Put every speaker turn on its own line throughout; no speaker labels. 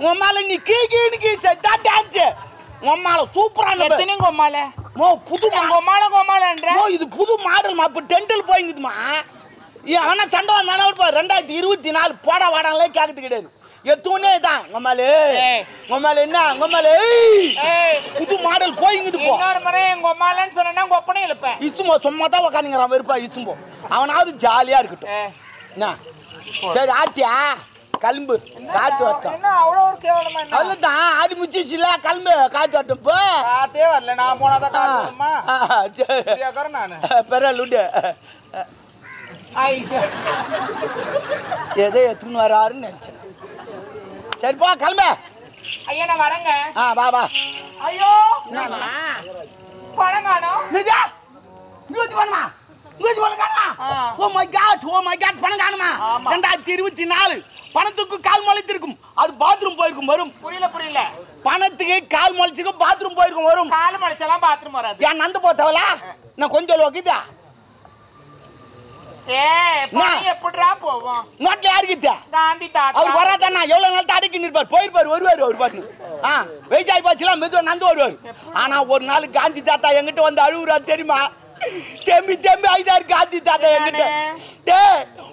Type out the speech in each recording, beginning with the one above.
உம்மால நீ கீ செத்தா டான்ஸ் உம்மால சூப்பரான
எத்தனை உம்மால
மோ புது
கோமாலன்ற
இது புது மாடல் மா இப்ப டெண்டல் போயிங்குதுமா அவனா சண்டை வந்தானா 2024 போட வாடாங்களே கேட்கறது கிடையாது எத்தூனே தான் உம்மால என்ன உம்மால புது மாடல் போயிங்குது போ
இன்னொரு முறை எங்க உம்மாலன்னு சொன்னா கொப்பனே இழுப்பேன்
இசுமோ சும்மா தான் உட்காந்துங்கிறான் வெறுப்பா இசும்போ அவனாவது ஜாலியா இருக்கட்டும் என்ன சரி ஆட்டியா கல்ம்பு காத்து வரட்டும்
என்ன அவ்வளோ ஒரு கேவலமா
அவ்வளோதான் ஆடி முடிச்சிச்சுல கல்ம்பு காத்து வரட்டும் இப்போ
காத்தே வரல நான் போனாதான் காத்து வருமா சரி நான்
பெரிய லுண்டு எதோ எத்துன்னு வராருன்னு நினச்சேன் சரிப்பா கிளம்ப
ஐயா நான் வரேங்க
வா
ஐயோ பணம் காணோம்
நிஜா இங்கே வச்சு பண்ணுமா ஓ மை காட் பணம் காணுமா 2024 பணத்துக்கு கால் முளைத்திருக்கும் அது பாத்ரூம் போயிருக்கும் வரும்
புரியல
பணத்துக்கு கால் முளைச்சிருக்கும் பாத்ரூம் போயிருக்கும் வரும்
கால் முளைச்சலாம் பாத்ரூம் வராது
ஏன் நந்து போத்தவளா நான் கொஞ்சம் லோக்கிதா
எப்படிரா போவோம்
நோட்ல யாருக்கிட்ட
காந்தி தாத்தா
அவர் வராதானா எவ்வளவு நாள் அடக்கி நிற்பார் போயிருப்பார் வருவார் அவர் பாட்டு வயசாகி போச்சுலாம் மெதுவாக நந்து வருவார் ஆனா ஒரு நாள் காந்தி தாத்தா எங்கிட்ட வந்து அழுவுறா தெரியுமா தேம்பி ஐதாரு காந்தி தாத்தா என்கிட்ட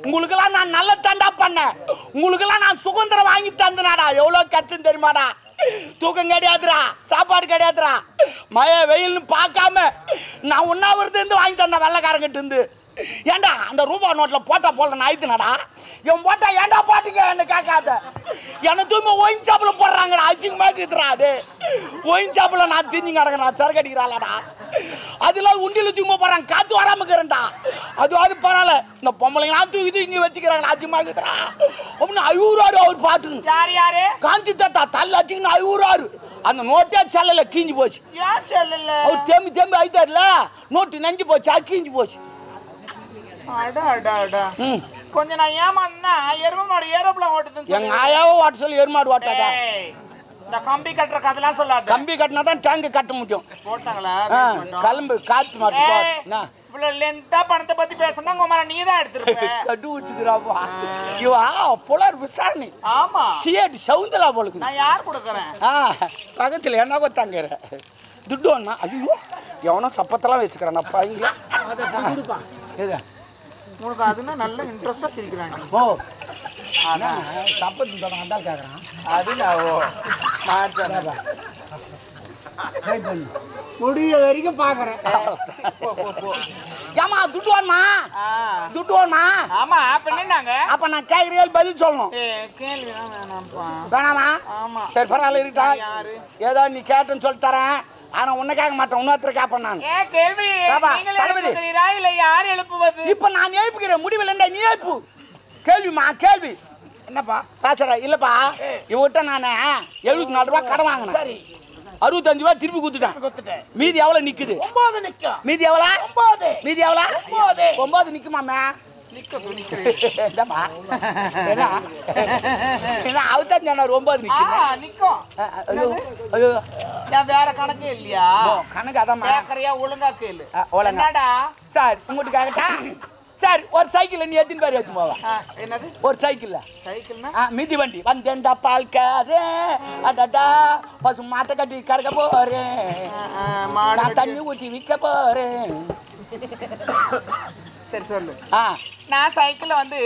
உங்களுக்கெல்லாம் நான் நல்ல தாண்டா பண்ணேன் உங்களுக்கெல்லாம் நான் சுதந்திரம் வாங்கி தந்தனாடா எவ்வளவு கஷ்டம் தெரியுமாடா தூக்கம் கிடையாதுரா சாப்பாடு கிடையாதுரா மழை வெயில்னு பார்க்காம நான் உண்ணாவிரது இருந்து வாங்கி தந்தேன் வெள்ளைக்காரங்கிட்ட இருந்து ஏண்டா அந்த ரூபா நோட்டில் போட்டா போல நாய்த்துனடா இவன் போட்டா ஏண்டா போட்டீங்க என்ன கேட்காத என்னை தூய்மை ஒயின் சாப்பில் போடுறாங்கடா அசிங்கமாக இருக்குதுடா அது ஒயின் சாப்பில் நான் திஞ்சி கிடக்குறேன் சரக்கு அடிக்கிறாளடா அதெல்லாம் உண்டியில் தூய்மை போடுறாங்க காற்று வராமல் இருக்கிறேன்டா அது பரவாயில்ல இந்த பொம்பளைங்களாம் தூக்கி இங்கே வச்சுக்கிறாங்க அசிங்கமாக இருக்குதுடா அப்படின்னு ஐயூறாரு அவர் பாட்டுங்க
யாரு
காந்தி தாத்தா தள்ள அச்சிங்கன்னு ஐயூறாரு அந்த நோட்டே செல்லல கீஞ்சி போச்சு அவர் தேம்பி ஐத்தாருல நோட்டு நெஞ்சு போச்சு கீஞ்சி போச்சு
கொஞ்சம் நான் ஏமாந்தா எருமை மாடு ஏரோப்ளேன் ஓட்டுது
எங்க ஆயாவோ ஓட்ட சொல்லி எருமாடு ஓட்டாதா
இந்த கம்பி கட்டுற கதெல்லாம் சொல்லாத
கம்பி கட்டினா தான் டேங்க் கட்ட முடியும்
போட்டாங்களா
கலம்பு காத்து மாட்டோம்
இவ்வளவு லென்த்தா பணத்தை பத்தி பேசணும்னா உங்க நீ தான் எடுத்துருப்ப
கட்டு வச்சுக்கிறாப்பா இவா புலர் விசாரணை
ஆமா
சிஏடி சவுந்தலா போலுக்கு
நான் யார் கொடுக்குறேன்
பக்கத்துல என்ன கொத்தாங்கிற துட்டு ஒண்ணா ஐயோ எவனோ சப்பத்தெல்லாம் வச்சுக்கிறான் அப்பா இங்க
உனக்கு அதுனா நல்ல இன்ட்ரெஸ்டா சிரிக்கிறாங்க
ஓ அதான் சப்பத்து தடம் அதான் கேட்குறான்
அது நான் முடிய வரைக்கும் பாக்குறேன்
ஏமா துட்டு வேணுமா
ஆமா என்னங்க
அப்ப நான் கேட்குறேன் பதில் சொல்லணும்
கேள்வி
வேணாமா
ஆமா
சரி பரவாயில்ல இருக்கா ஏதோ நீ கேட்டுன்னு சொல்லி தரேன் ஆனா உன்னை கேட்க மாட்டேன் இன்னொருத்தர் கேட்பேன் நான்
கேள்வி இல்ல யார் எழுப்புவது இப்ப
நான் எழுப்புகிறேன் முடிவில் இருந்தா நீ எழுப்பு கேள்வி
என்னப்பா
பேசுற இல்லப்பா இவட்ட நானே 74 ரூபாய் கடன் வாங்கினேன் சரி 65 ரூபாய் திருப்பி கொடுத்துட்டேன் மீதி எவ்வளவு நிக்குது
9 நிக்கும்
மீதி எவ்வளவு
9
மீதி எவ்வளவு 9 நிக்குமாமே
வேற கணக்கு இல்லையா
கணக்கு அதான்
ஒழுங்கா கேளு
சார் உங்ககிட்ட சார் ஒரு சைக்கிள் நீ எத்தனை பேர் ஏத்து போவா
என்னது
ஒரு சைக்கிள்
சைக்கிள்னா
மிதி வண்டி வந்தேன்டா பால் காரே அடடா பசு மாட்டை கட்டி கறக்க போறேன் நான் தண்ணி ஊற்றி விற்க போறேன்
சரி சொல்லு நான் சைக்கிள்ல வந்து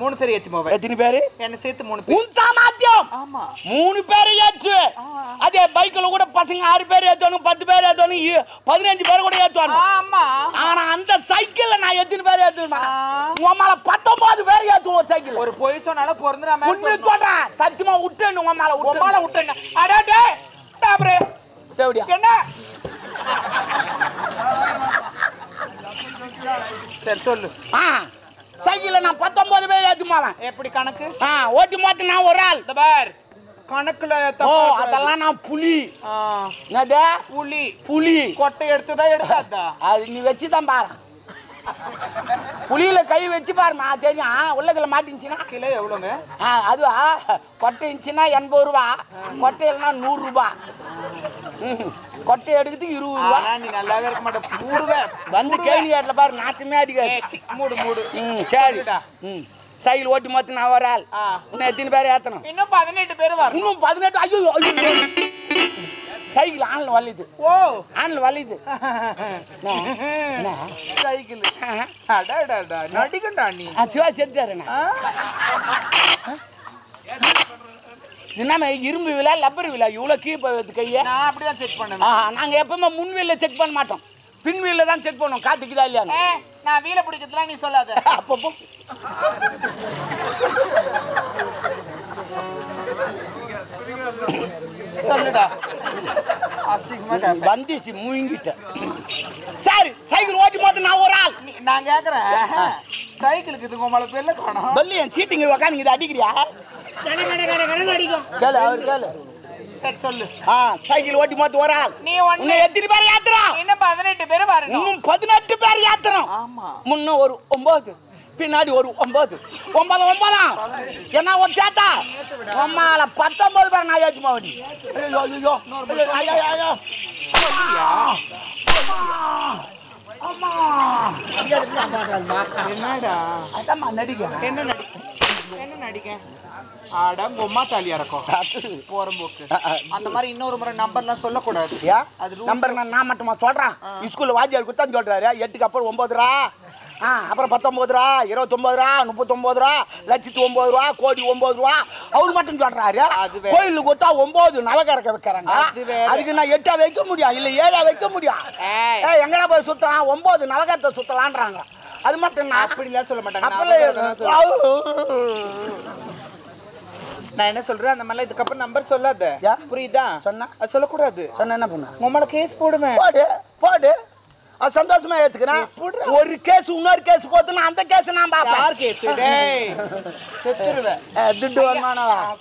3 பேர் ஏத்தி போவேன்
எத்தனை பேரு
என்ன சேர்த்து 3 பேர்
உன் சாமர்த்தியம்
ஆமா
3 பேர் ஏத்து அதே பைக்ல கூட பசங்க 6 பேர் ஏத்தணும் 10 பேர் ஏத்தணும் 15 பேர் கூட ஏத்துவாங்க
ஆமா
ஆனா அந்த சைக்கிள்ல நான் எத்தனை பேர் ஏத்துமா உமால 19 பேர் ஏத்துவோம் ஒரு சைக்கிள்
ஒரு பொய் சொன்னால பொறந்துற மாதிரி
உண்மை சொல்றேன் சத்தியமா விட்டேன் உமால
விட்டேன் அடடே டாப்ரே
தேவடியா
என்ன சரி சொல்லு
சைக்கிள்ல நான் 19 பேர் ஏத்துமாவேன்
எப்படி கணக்கு
ஓட்டி மாத்து நான் ஒரு ஆள்
பார் கணக்குல
அதெல்லாம் நான் புலி என்னது புலி
கொட்டை எடுத்துதான் எடுத்தாதா
அது நீ வச்சுதான் பாரு புளியில கை வச்சு பாருமா தெரியும் உள்ளத்துல மாட்டிச்சுன்னா
கிலோ எவ்வளோங்க
அதுவா கொட்டை இருந்துச்சுன்னா 80 ரூபா கொட்டை இல்லைன்னா 100 ரூபா கொட்டை எடுக்கிறதுக்கு 20 ரூபா
நீ நல்லாவே இருக்க மாட்டேன்
வந்து கேள்வி ஆட்டல பாரு நாட்டுமே அடிக்காது
மூடு
சரிடா சைக்கிள் ஓட்டி மொத்தம் நான் ஒரு ஆள் இன்னும் எத்தனை பேர் ஏற்றணும்
இன்னும் 18 பேர் வரும்
இன்னும் 18 ஐயோ சைக்கிள் ஆன்ல வலிது
ஓ
ஆன்ல வலிது
சைக்கிள் அடடடா நடிகண்டா நீ
சிவா செத்துட்டாருண்ணா என்னமே இரும்பு விழா லப்பர் விழா இவ்வளோ கீழே கையை
நான் அப்படிதான் செக் பண்ணுவேன்
நாங்கள் எப்பவுமே முன் வீலில் செக் பண்ண மாட்டோம் பின் வீலில் தான் செக் பண்ணுவோம் காத்துக்குதா இல்லையா
நான் வீல பிடிக்கிறதுலாம் நீ சொல்லாத
அப்பப்போ
சொல்லுடா அசிங்கமா
வந்துச்சு முயங்கிட்ட சரி சைக்கிள் ஓட்டி போது நான் ஒரு ஆள்
நான் கேக்குறேன் சைக்கிளுக்கு இது உங்களை பேர்ல காணோம்
பல்லி என் சீட்டிங்க உக்காந்து இதை அடிக்கிறியா கேளு அவர் கேளு
சரி சொல்லு
சைக்கிள் ஓட்டி போது ஒரு ஆள்
நீ
இன்னும் எத்தனை பேர் ஏத்துறோம்
இன்னும் 18 பேர் வரணும்
இன்னும் 18 பேர் ஏத்துறோம்
ஆமா
முன்ன ஒரு 9 பின்னாடி ஒரு 9 9 என்ன ஒரு சேத்தா அம்மால 19 பேர் நான் ஏத்துமா வண்டி ஐயோ ஐயோ அம்மா
என்னடா
அதம்மா நடிக்க
என்ன நடிக்க ஆட பொம்மா தாலியா இருக்கும் போறம்போக்கு அந்த மாதிரி இன்னொரு முறை நம்பர்லாம் சொல்லக்கூடாது
அது நம்பர் நான் மட்டுமா சொல்றேன் ஸ்கூல்ல வாத்தியார் கொடுத்தா சொல்றாரு 8க்கு அப்புறம் 9 ரூபா அப்புறம் 19 ரூபா 29 ரூபா 39 ரூபா 1,09,000 ரூபா கோடி 9 ரூபா அவரு மட்டும் சொல்றாரு கோயிலுக்கு கொடுத்தா 9 நவகரக்க வைக்கிறாங்க அதுக்கு நான் 8 வைக்க முடியும் இல்ல 7 வைக்க முடியும் எங்கடா போய் சுத்தலாம் 9 நவகரத்தை சுத்தலான்றாங்க அது மட்டும் நான்
அப்படிலாம் சொல்ல மாட்டாங்க நான் என்ன சொல்றேன் அந்த மாதிரி இதுக்கப்புறம் நம்பர் சொல்லாத புரியுதா
சொன்னா
அது சொல்லக்கூடாது
சொன்ன என்ன பண்ண
உங்களை கேஸ் போடுவேன்
போடு சந்தோஷமா ஏத்துக்கிறேன் ஒரு கேஸ் இன்னொரு கேஸ் போதுன்னா அந்த கேஸ் நான் பாப்பேன்
யார் கேஸ் டேய் செத்துருவேன்
துட்டு வருமானம்